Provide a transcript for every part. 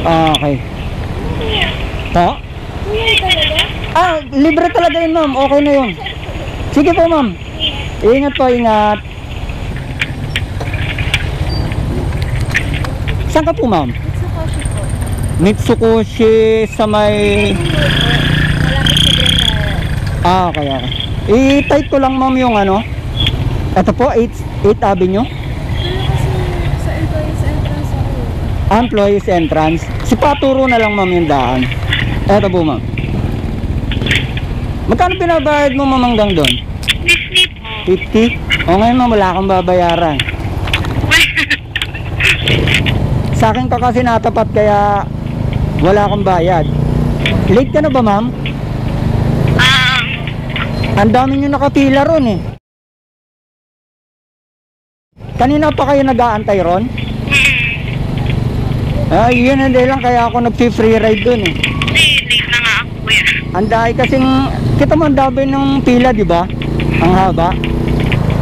Ah, okay. Po? Libre talaga yun, ma'am. Okay na yun. Sige po, ma'am. Ingat po, ingat. Saan ka po, ma'am? Mitsukoshi po. Mitsukoshi sa may... Okay, okay. I-type ko lang, ma'am, yung ano. Ito po, 8th Avenue. Pero kasi sa employees entrance ako. Employees entrance. Si paturo na lang, ma'am, yung daan. Ito po, ma'am. Magkano binabayad mo, ma'am, hanggang doon? 50 po. 50? O ngayon, ma'am, wala kang babayaran. Sa akin ka kasi natapat, kaya wala akong bayad. Late ka na ba, ma'am? Ang dami nyo nakapila ron eh. Kanina pa kayo nag-aantay ron? Yun ang dahilan kaya ako nag-free ride dun eh. Late na nga ako kuya. Anday kasing, kita mo ang dami ng pila, di ba? Ang haba.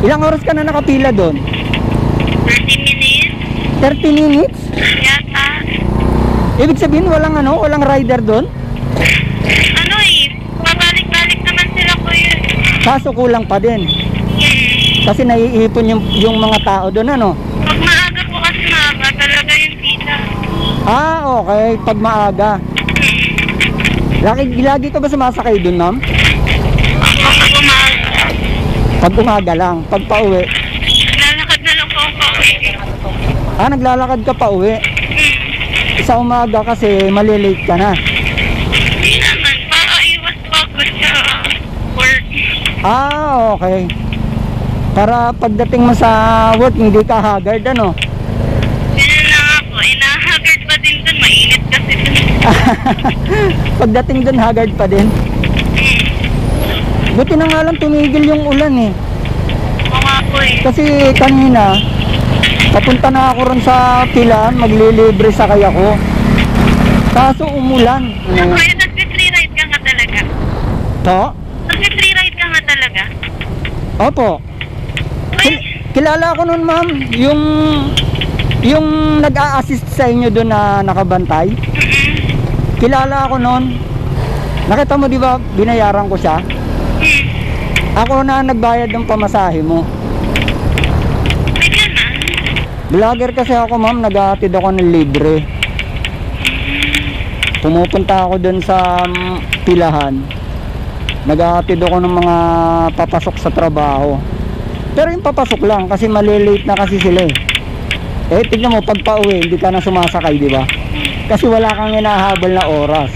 Ilang oras ka na nakapila dun? 30 minutes? 30 minutes? Yata. Ibig sabihin walang ano, walang rider dun? Ano eh, pabalik-balik naman sila kuya. Kaso kulang pa din. Kasi naiipon yung mga tao dun, ano? Pag maaga po kasi maaga talaga yung pila. Okay. Pag maaga. Lagi ka ba sumasakay dun, ma'am? Pag umaga. Pag umaga lang. Pag pauwi. Lalakad na lang po ako pauwi. Naglalakad ka pauwi. Sa umaga kasi malilate ka na. Hindi naman, para iwas pagod sa work. Okay. Para pagdating mo sa work, hindi ka haggard, ano? Ganun na nga po, inahagard pa din dun, mainit kasi dun. Pagdating dun, haggard pa din. Buti na nga lang tumigil yung ulan eh. Oo nga po eh. Kasi kanina, papunta na ako ron sa pilaan, maglilibre sakay ako. Kaso umulan. Kuya, nag-free ride ka nga talaga? To? Nag-free ride ka nga talaga? Opo. Kilala ko nun, ma'am, yung nag-a-assist sa inyo doon na nakabantay. Kilala ako nun. Nakita mo, di ba, binayaran ko siya? Ako na nagbayad ng pamasahe mo. Pwede na. Vlogger kasi ako, ma'am, nag-aatid ako ng libre. Pumupunta ako doon sa pilahan. Nag-aatid ako ng mga papasok sa trabaho. Pero yung papasok lang kasi malilate na kasi sila eh. Tignan mo, pag pauwi, hindi ka na sumasakay, di ba? Kasi wala kang hinahabol na oras.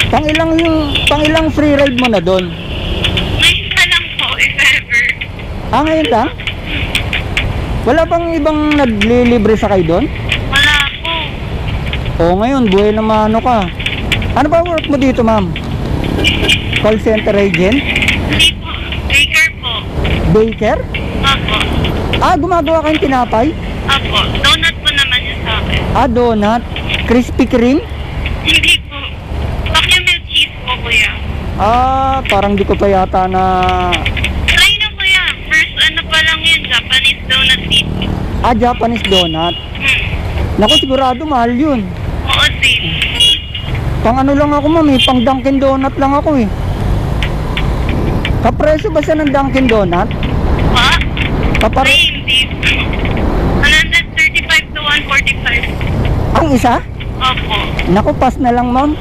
Pang ilang free ride mo na doon? Ngayon pa lang po, if ever. Ngayon lang? Wala bang ibang naglilibre sakay doon? Wala po. Ngayon, buhay na mano ka. Ano ba work mo dito, ma'am? Call center agent? Hindi po. Baker po. Baker? Opo. Gumagawa kayong tinapay? Opo. Donut po naman yun sa akin. Donut? Krispy Kreme? Hindi po. Bakit milk cheese po, kuya? Parang di ko pa yata na... Try na kuya. First ano pa lang yun, Japanese donut dito. Japanese donut? Naku, sigurado mahal yun. Oo, same. Pang ano lang ako, ma'am, pang Dunkin Donut lang ako eh. Kapreso ba siya ng Dunkin Donut? Pa? Kapare... Ay, hindi. 135 to 145. Ang isa? Opo. Naku, pass na lang, ma'am.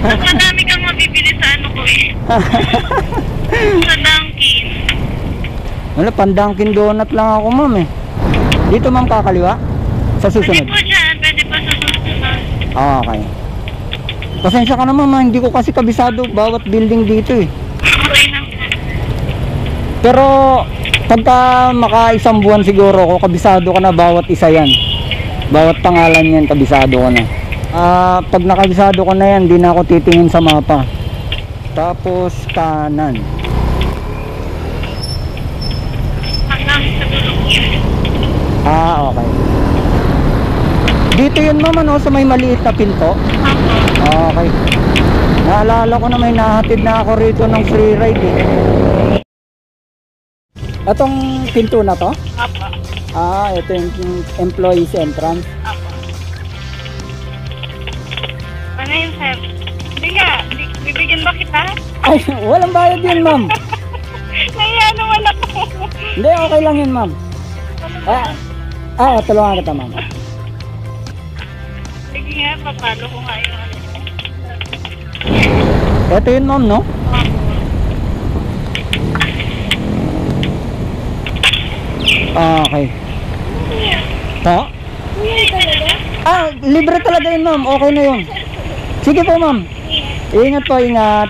Madami kang mabibili sa ano ko eh. Sa Dunkin. Wala, pang Dunkin Donut lang ako, ma'am eh. Dito, ma'am, kakaliwa? Sa Pwede susunod? po dyan. Pwede po sa susunod. Okay. Pasensya ka naman, ma'am. Hindi ko kasi kabisado bawat building dito eh. Okay na. Pero pagka maka-isang buwan siguro ko, kabisado ko na bawat isa yan. Bawat pangalan yan, kabisado ko na. Pag nakabisado ko na yan, di na ako titingin sa mapa. Tapos kanan. Hanggang sa gulong yun. Okay. Dito yun, ma'am, ano, sa may maliit na pinto. Opo. Okay. Naalala ko na may nahatid na ako rito ng free ride eh. Itong pinto na to? Opo. Ito yung employees entrance. Opo. Ngayon, sir. Hindi nga, bibigyan ba kita? Ay, walang bayad yun, ma'am. Nahiya naman ako. Hindi, okay lang yun, ma'am. Tulungan kita, ma'am. Sige nga, papalo ko nga yung ano. Ito yun, ma'am, no? Okay. Ha? Libre talaga yun, ma'am. Okay na yun. Sige po, ma'am. Ingat po, ingat.